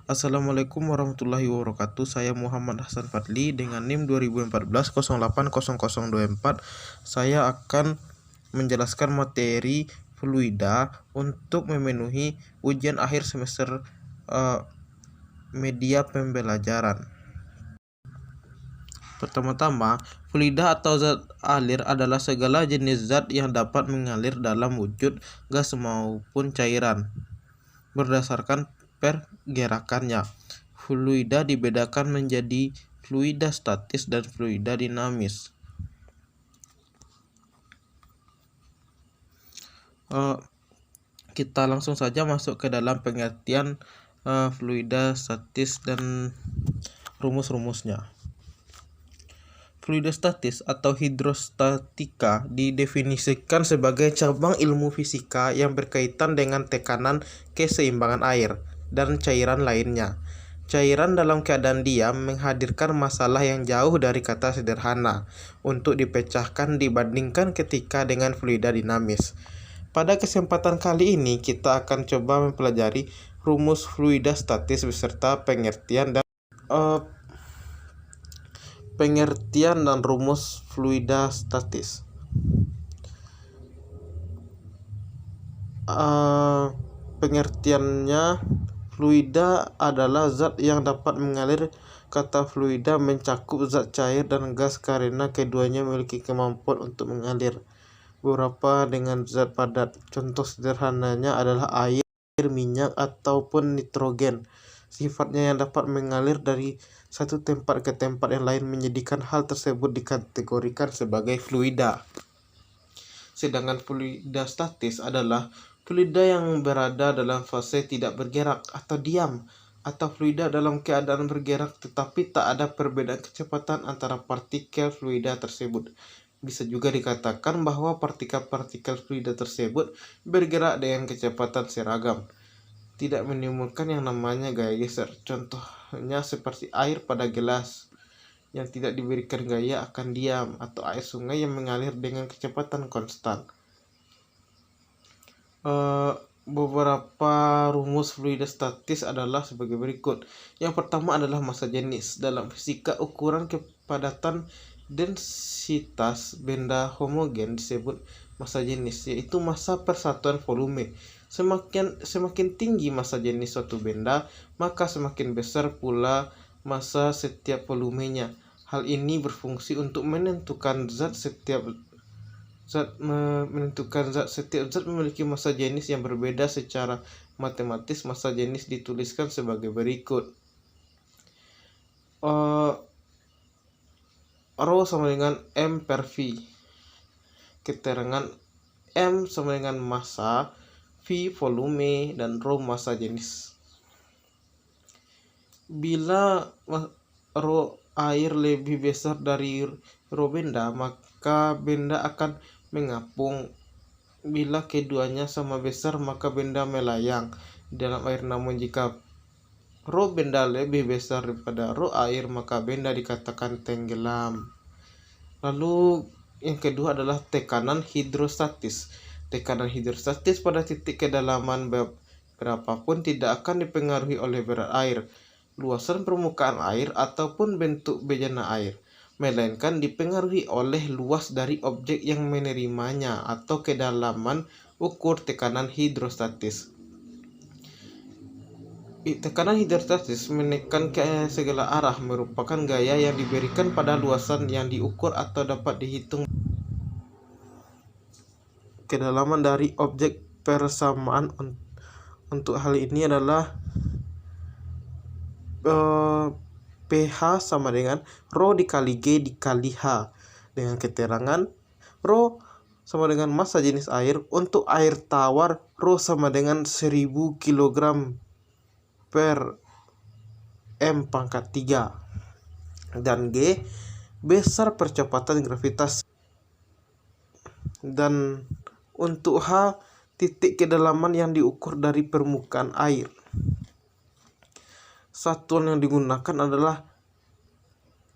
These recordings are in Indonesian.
Assalamualaikum warahmatullahi wabarakatuh. Saya Muhammad Hasan Fadli dengan NIM 2014 080024. Saya akan menjelaskan materi fluida untuk memenuhi ujian akhir semester media pembelajaran. Pertama-tama, fluida atau zat alir adalah segala jenis zat yang dapat mengalir dalam wujud gas maupun cairan berdasarkan pergerakannya. Fluida dibedakan menjadi fluida statis dan fluida dinamis. Kita langsung saja masuk ke dalam pengertian fluida statis dan rumus-rumusnya. Fluida statis atau hidrostatika didefinisikan sebagai cabang ilmu fisika yang berkaitan dengan tekanan, keseimbangan air, dan cairan lainnya. Cairan dalam keadaan diam menghadirkan masalah yang jauh dari kata sederhana untuk dipecahkan dibandingkan ketika dengan fluida dinamis. Pada kesempatan kali ini kita akan coba mempelajari rumus fluida statis beserta pengertian dan rumus fluida statis. Pengertiannya, fluida adalah zat yang dapat mengalir. Kata fluida mencakup zat cair dan gas karena keduanya memiliki kemampuan untuk mengalir. Beberapa dengan zat padat. Contoh sederhananya adalah air, minyak, ataupun nitrogen. Sifatnya yang dapat mengalir dari satu tempat ke tempat yang lain menjadikan hal tersebut dikategorikan sebagai fluida. Sedangkan fluida statis adalah fluida yang berada dalam fase tidak bergerak atau diam, atau fluida dalam keadaan bergerak tetapi tak ada perbedaan kecepatan antara partikel fluida tersebut. Bisa juga dikatakan bahwa partikel-partikel fluida tersebut bergerak dengan kecepatan seragam, tidak menimbulkan yang namanya gaya geser. Contohnya seperti air pada gelas yang tidak diberikan gaya akan diam, atau air sungai yang mengalir dengan kecepatan konstan. Beberapa rumus fluida statis adalah sebagai berikut. Yang pertama adalah massa jenis. Dalam fisika, ukuran kepadatan densitas benda homogen disebut massa jenis, yaitu massa per satuan volume. Semakin tinggi massa jenis suatu benda, maka semakin besar pula massa setiap volumenya. Hal ini berfungsi untuk menentukan setiap zat memiliki massa jenis yang berbeda. Secara matematis, massa jenis dituliskan sebagai berikut. Rho sama dengan M per V. Keterangan M sama dengan massa, V volume, dan Rho massa jenis. Bila Rho air lebih besar dari Rho benda, maka benda akan mengapung. Bila keduanya sama besar, maka benda melayang dalam air. Namun jika Rho benda lebih besar daripada Rho air, maka benda dikatakan tenggelam. Lalu yang kedua adalah tekanan hidrostatis. Tekanan hidrostatis pada titik kedalaman berapapun tidak akan dipengaruhi oleh berat air, luasan permukaan air, ataupun bentuk bejana air, melainkan dipengaruhi oleh luas dari objek yang menerimanya atau kedalaman ukur tekanan hidrostatis. Tekanan hidrostatis menekan ke segala arah merupakan gaya yang diberikan pada luasan yang diukur atau dapat dihitung. Kedalaman dari objek persamaan untuk hal ini adalah pH sama dengan Rho dikali G dikali H, dengan keterangan Rho sama dengan massa jenis air. Untuk air tawar, Rho sama dengan 1000 kg per M pangkat 3, dan G besar percepatan gravitasi. Dan untuk H, titik kedalaman yang diukur dari permukaan air. Satuan yang digunakan adalah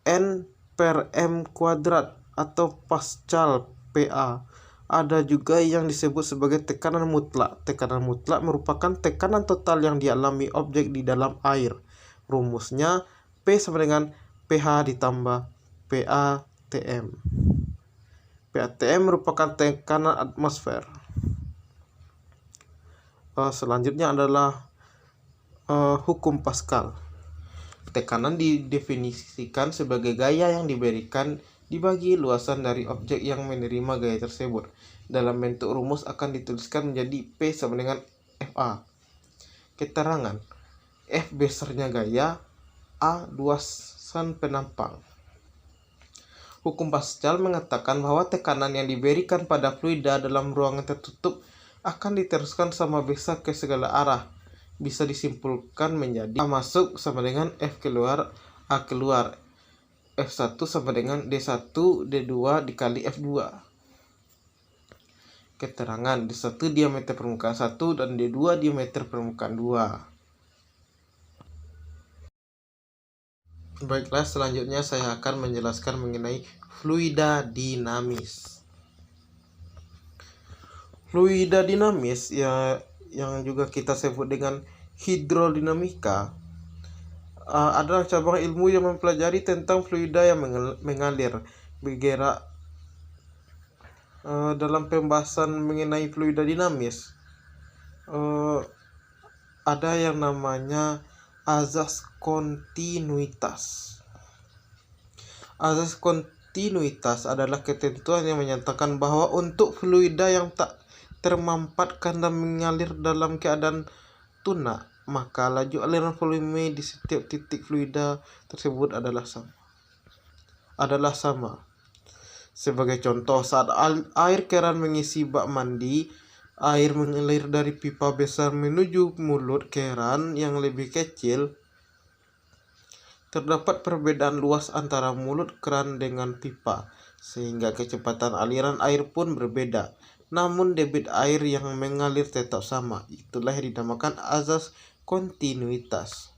N per M kuadrat atau Pascal PA. Ada juga yang disebut sebagai tekanan mutlak. Tekanan mutlak merupakan tekanan total yang dialami objek di dalam air. Rumusnya P sama dengan pH ditambah PATM. PATM merupakan tekanan atmosfer. Selanjutnya adalah hukum Pascal. Tekanan didefinisikan sebagai gaya yang diberikan dibagi luasan dari objek yang menerima gaya tersebut. Dalam bentuk rumus akan dituliskan menjadi P sama dengan FA. Keterangan: F besarnya gaya, A luasan penampang. Hukum Pascal mengatakan bahwa tekanan yang diberikan pada fluida dalam ruangan tertutup akan diteruskan sama besar ke segala arah. Bisa disimpulkan menjadi A masuk sama dengan F keluar, A keluar. F1 sama dengan D1, D2 dikali F2. Keterangan: D1 diameter permukaan 1 dan D2 diameter permukaan 2. Baiklah, selanjutnya saya akan menjelaskan mengenai fluida dinamis. Fluida dinamis ya, yang juga kita sebut dengan hidrodinamika, adalah cabang ilmu yang mempelajari tentang fluida yang mengalir, bergerak. Dalam pembahasan mengenai fluida dinamis, ada yang namanya azas kontinuitas. Azas kontinuitas adalah ketentuan yang menyatakan bahwa untuk fluida yang tak termampatkan dan mengalir dalam keadaan tunak, maka laju aliran volume di setiap titik fluida tersebut adalah sama. Sebagai contoh, saat air keran mengisi bak mandi, air mengalir dari pipa besar menuju mulut keran yang lebih kecil. Terdapat perbedaan luas antara mulut keran dengan pipa, sehingga kecepatan aliran air pun berbeda. Namun debit air yang mengalir tetap sama. Itulah yang dinamakan azas kontinuitas.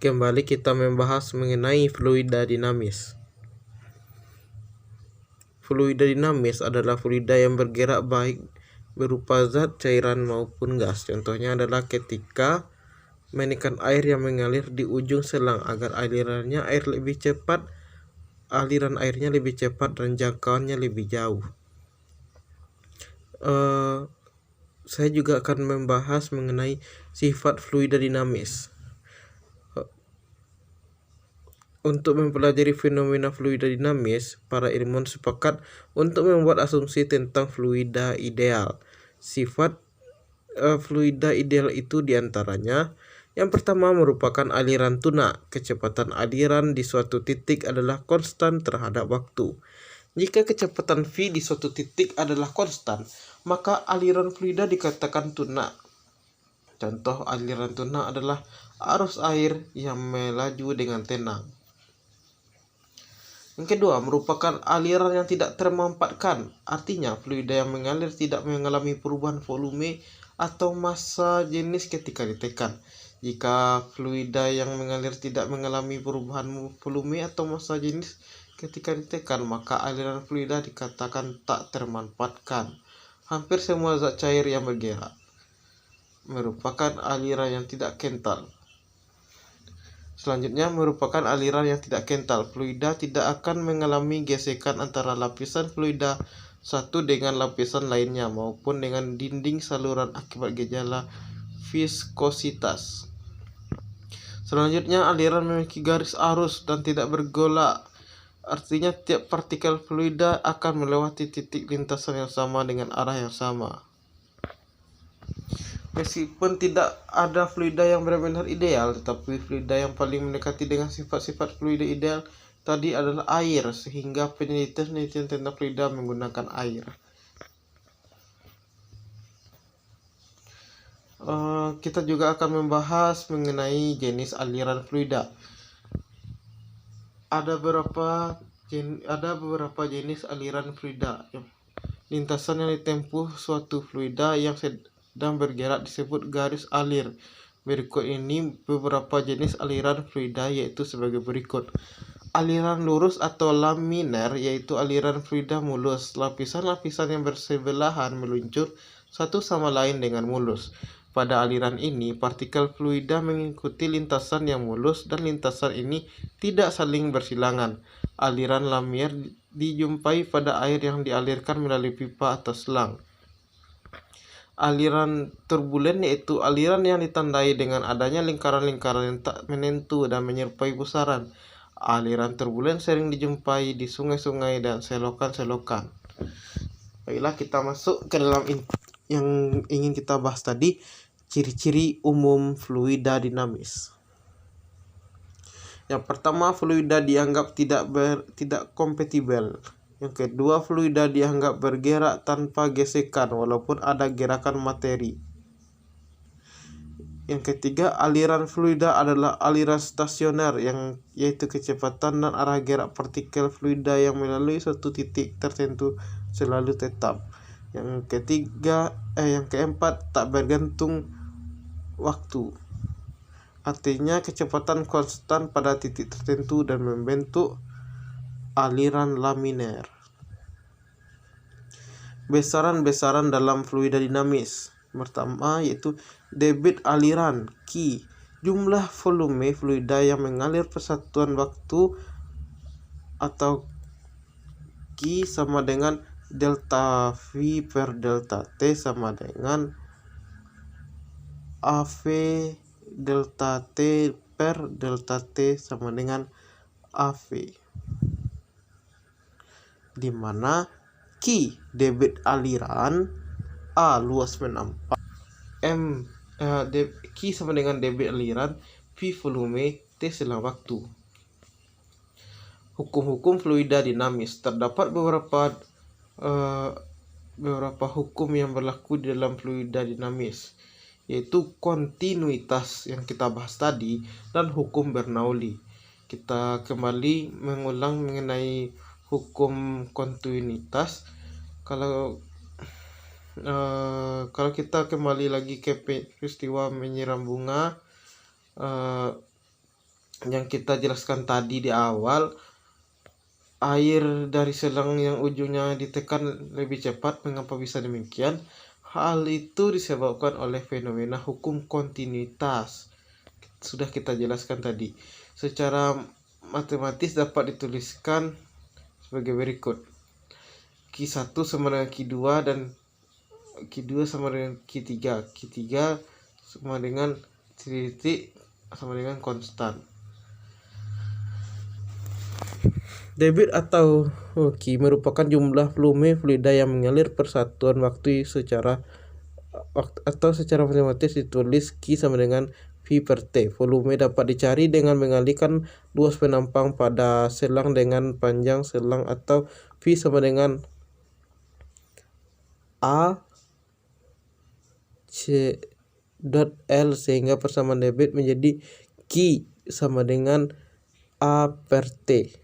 Kembali kita membahas mengenai fluida dinamis. Fluida dinamis adalah fluida yang bergerak baik berupa zat, cairan maupun gas. Contohnya adalah ketika menekan air yang mengalir di ujung selang agar aliran airnya lebih cepat dan jangkauannya lebih jauh. Saya juga akan membahas mengenai sifat fluida dinamis. Untuk mempelajari fenomena fluida dinamis, para ilmuwan sepakat untuk membuat asumsi tentang fluida ideal. Sifat fluida ideal itu diantaranya: yang pertama merupakan aliran tunak. Kecepatan aliran di suatu titik adalah konstan terhadap waktu. Jika kecepatan V di suatu titik adalah konstan, maka aliran fluida dikatakan tunak. Contoh aliran tunak adalah arus air yang melaju dengan tenang. Yang kedua merupakan aliran yang tidak termampatkan. Artinya fluida yang mengalir tidak mengalami perubahan volume atau massa jenis ketika ditekan. Jika fluida yang mengalir tidak mengalami perubahan volume atau massa jenis ketika ditekan, maka aliran fluida dikatakan tak termampatkan. Hampir semua zat cair yang bergerak merupakan aliran yang tidak kental. Selanjutnya merupakan aliran yang tidak kental. Fluida tidak akan mengalami gesekan antara lapisan fluida satu dengan lapisan lainnya maupun dengan dinding saluran akibat gejala viskositas. Selanjutnya, aliran memiliki garis arus dan tidak bergolak. Artinya tiap partikel fluida akan melewati titik lintasan yang sama dengan arah yang sama. Meskipun tidak ada fluida yang benar-benar ideal, tetapi fluida yang paling mendekati dengan sifat-sifat fluida ideal tadi adalah air, sehingga penelitian tentang fluida menggunakan air. Kita juga akan membahas mengenai jenis aliran fluida. Ada beberapa jenis aliran fluida. Lintasan yang ditempuh suatu fluida yang dan bergerak disebut garis alir. Berikut ini beberapa jenis aliran fluida, yaitu sebagai berikut. Aliran lurus atau laminer, yaitu aliran fluida mulus. Lapisan-lapisan yang bersebelahan meluncur satu sama lain dengan mulus. Pada aliran ini, partikel fluida mengikuti lintasan yang mulus dan lintasan ini tidak saling bersilangan. Aliran lamier dijumpai pada air yang dialirkan melalui pipa atau selang. Aliran turbulen yaitu aliran yang ditandai dengan adanya lingkaran-lingkaran yang tak menentu dan menyerupai pusaran. Aliran turbulen sering dijumpai di sungai-sungai dan selokan-selokan. Baiklah, kita masuk ke dalam yang ingin kita bahas tadi, ciri-ciri umum fluida dinamis. Yang pertama, fluida dianggap tidak kompatibel. Yang kedua, fluida dianggap bergerak tanpa gesekan walaupun ada gerakan materi. Yang ketiga, aliran fluida adalah aliran stasioner, yaitu kecepatan dan arah gerak partikel fluida yang melalui suatu titik tertentu selalu tetap. Yang keempat, tak bergantung waktu. Artinya kecepatan konstan pada titik tertentu dan membentuk aliran laminer. Besaran-besaran dalam fluida dinamis. Pertama yaitu debit aliran, Q. Jumlah volume fluida yang mengalir persatuan waktu atau Q sama dengan delta V per delta T sama dengan AV delta T per delta T sama dengan AV, di mana Q debit aliran, A luas menampak, Q sama dengan debit aliran, V volume, T selang waktu. Hukum-hukum fluida dinamis. Terdapat beberapa hukum yang berlaku di dalam fluida dinamis, yaitu kontinuitas yang kita bahas tadi dan hukum Bernoulli. Kita kembali mengulang mengenai hukum kontinuitas. Kalau kita kembali lagi ke peristiwa menyiram bunga yang kita jelaskan tadi di awal, air dari selang yang ujungnya ditekan lebih cepat. Mengapa bisa demikian? Hal itu disebabkan oleh fenomena hukum kontinuitas. Sudah kita jelaskan tadi. Secara matematis dapat dituliskan sebagai berikut. Q1 sama dengan Q2 dan Q2 sama dengan Q3. Q3 sama dengan titik sama dengan konstan. Debit atau Q merupakan jumlah volume fluida yang mengalir persatuan waktu secara matematis ditulis Q sama dengan V per T. Volume dapat dicari dengan mengalihkan luas penampang pada selang dengan panjang selang, atau V sama dengan A C dot L, sehingga persamaan debit menjadi Q sama dengan A per T.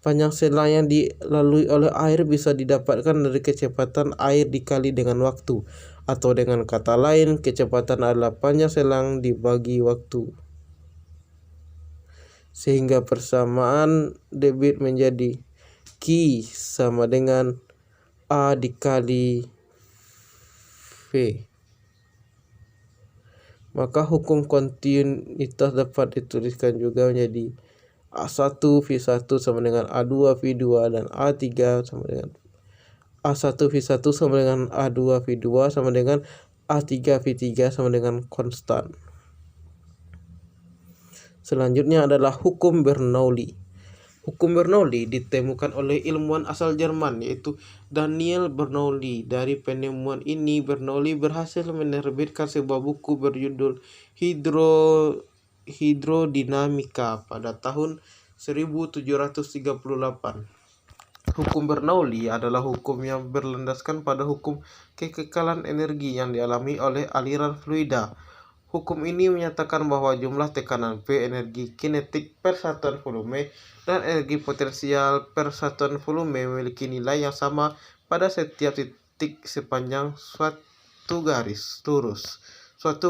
Panjang selang yang dilalui oleh air bisa didapatkan dari kecepatan air dikali dengan waktu, atau dengan kata lain, kecepatan adalah panjang selang dibagi waktu, sehingga persamaan debit menjadi Q sama dengan A dikali V. Maka hukum kontinuitas dapat dituliskan juga menjadi A1 V1 sama dengan A2 V2 dan A3 sama dengan A1 V1 sama dengan A2 V2 sama dengan A3 V3 sama dengan konstan. Selanjutnya adalah hukum Bernoulli. Hukum Bernoulli ditemukan oleh ilmuwan asal Jerman, yaitu Daniel Bernoulli. Dari penemuan ini, Bernoulli berhasil menerbitkan sebuah buku berjudul Hidrodinamika pada tahun 1738. Hukum Bernoulli adalah hukum yang berlandaskan pada hukum kekekalan energi yang dialami oleh aliran fluida. Hukum ini menyatakan bahwa jumlah tekanan P, energi kinetik per satuan volume, dan energi potensial per satuan volume memiliki nilai yang sama pada setiap titik sepanjang suatu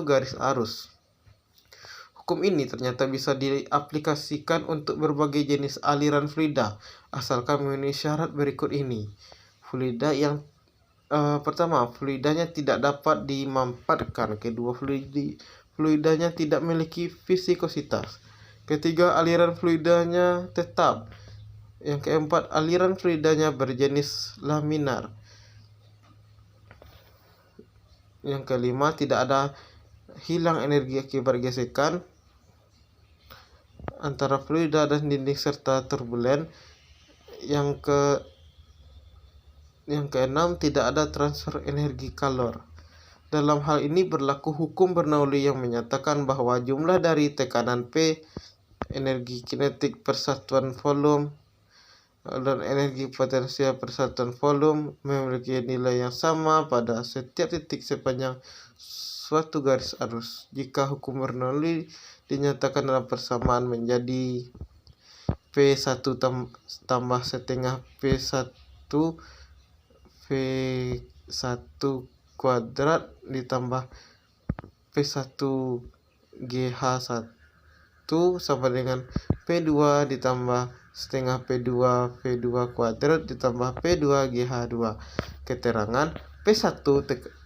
garis arus. Hukum ini ternyata bisa diaplikasikan untuk berbagai jenis aliran fluida, asalkan memenuhi syarat berikut ini. Pertama, fluidanya tidak dapat dimampatkan. Kedua, fluidanya tidak memiliki viskositas. Ketiga, aliran fluidanya tetap. Yang keempat, aliran fluidanya berjenis laminar. Yang kelima, tidak ada hilang energi akibat gesekan antara fluida dan dinding serta turbulen. Yang keenam, tidak ada transfer energi kalor. Dalam hal ini berlaku hukum Bernoulli yang menyatakan bahwa jumlah dari tekanan P, energi kinetik persatuan volume, dan energi potensial persatuan volume memiliki nilai yang sama pada setiap titik sepanjang suatu garis arus. Jika hukum Bernoulli dinyatakan dalam persamaan menjadi P1 tambah setengah P1 V1 kuadrat ditambah P1 GH1 sama dengan P2 ditambah setengah P2 V2 kuadrat ditambah P2 GH2. Keterangan P1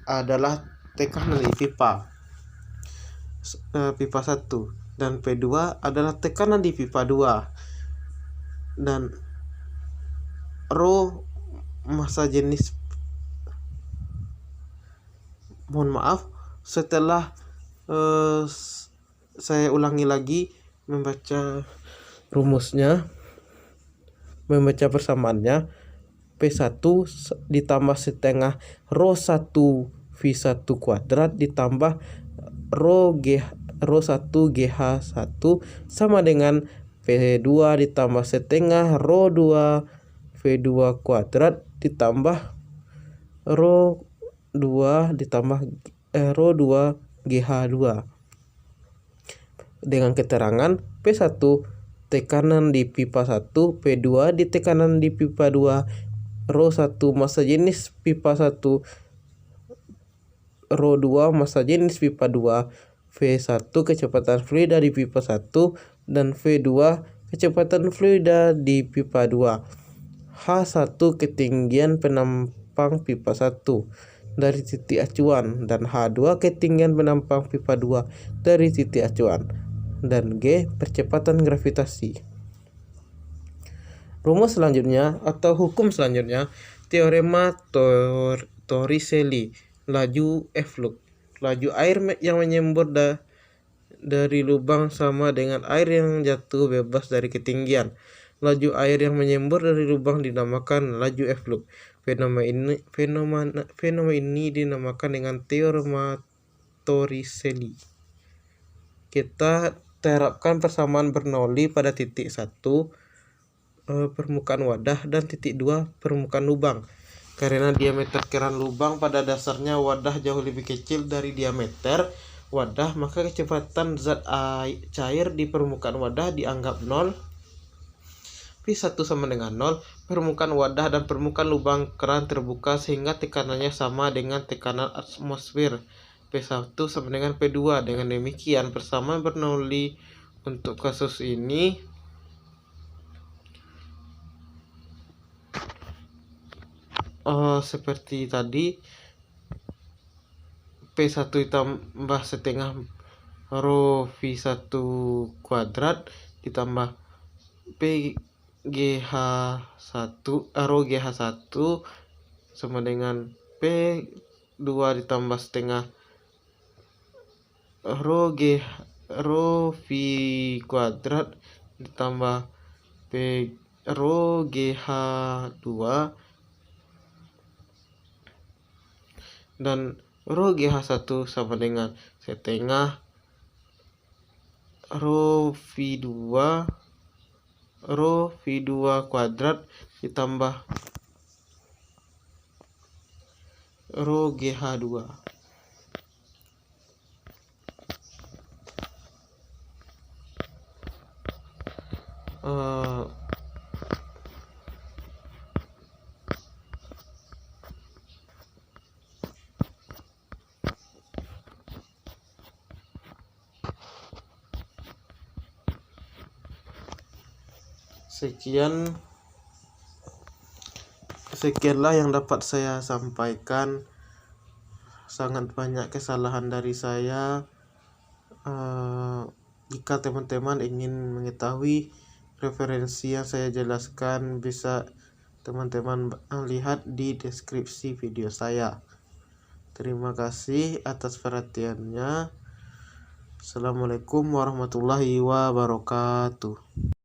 adalah tekanan di pipa 1 dan P2 adalah tekanan di pipa 2 dan rho massa jenis. Setelah saya ulangi lagi membaca rumusnya, membaca persamaannya. P1 ditambah setengah rho 1 V1 kuadrat ditambah rho 1 GH1 sama dengan P2 ditambah setengah rho 2 V2 kuadrat ditambah rho 2 ditambah rho 2 GH2 dengan keterangan P1 tekanan di pipa 1, P2 di tekanan di pipa 2, rho 1 massa jenis pipa 1, rho 2 massa jenis pipa 2, V1 kecepatan fluida di pipa 1 dan V2 kecepatan fluida di pipa 2. H1 ketinggian penampang pipa 1 dari titik acuan dan H2 ketinggian penampang pipa 2 dari titik acuan, dan G percepatan gravitasi. Rumus selanjutnya atau hukum selanjutnya, teorema Torricelli, laju efflux. Laju air yang menyembur dari lubang sama dengan air yang jatuh bebas dari ketinggian. Laju air yang menyembur dari lubang dinamakan laju efflux. Fenomena ini dinamakan dengan teorema Torricelli. Kita terapkan persamaan Bernoulli pada titik 1 permukaan wadah dan titik 2 permukaan lubang. Karena diameter keran lubang pada dasarnya wadah jauh lebih kecil dari diameter wadah, maka kecepatan zat cair di permukaan wadah dianggap 0. P1 sama dengan 0. Permukaan wadah dan permukaan lubang keran terbuka sehingga tekanannya sama dengan tekanan atmosfer. P1 sama dengan P2. Dengan demikian persamaan Bernoulli untuk kasus ini seperti tadi, P1 ditambah setengah rho V1 kuadrat ditambah rho GH1 sama dengan P2 ditambah setengah rho V kuadrat ditambah rho GH2 dan rho GH1 sama dengan setengah rho V2 kuadrat ditambah rho GH2. Sekianlah yang dapat saya sampaikan. Sangat banyak kesalahan dari saya. Jika teman-teman ingin mengetahui referensi yang saya jelaskan, bisa teman-teman lihat di deskripsi video saya. Terima kasih atas perhatiannya. Assalamualaikum warahmatullahi wabarakatuh.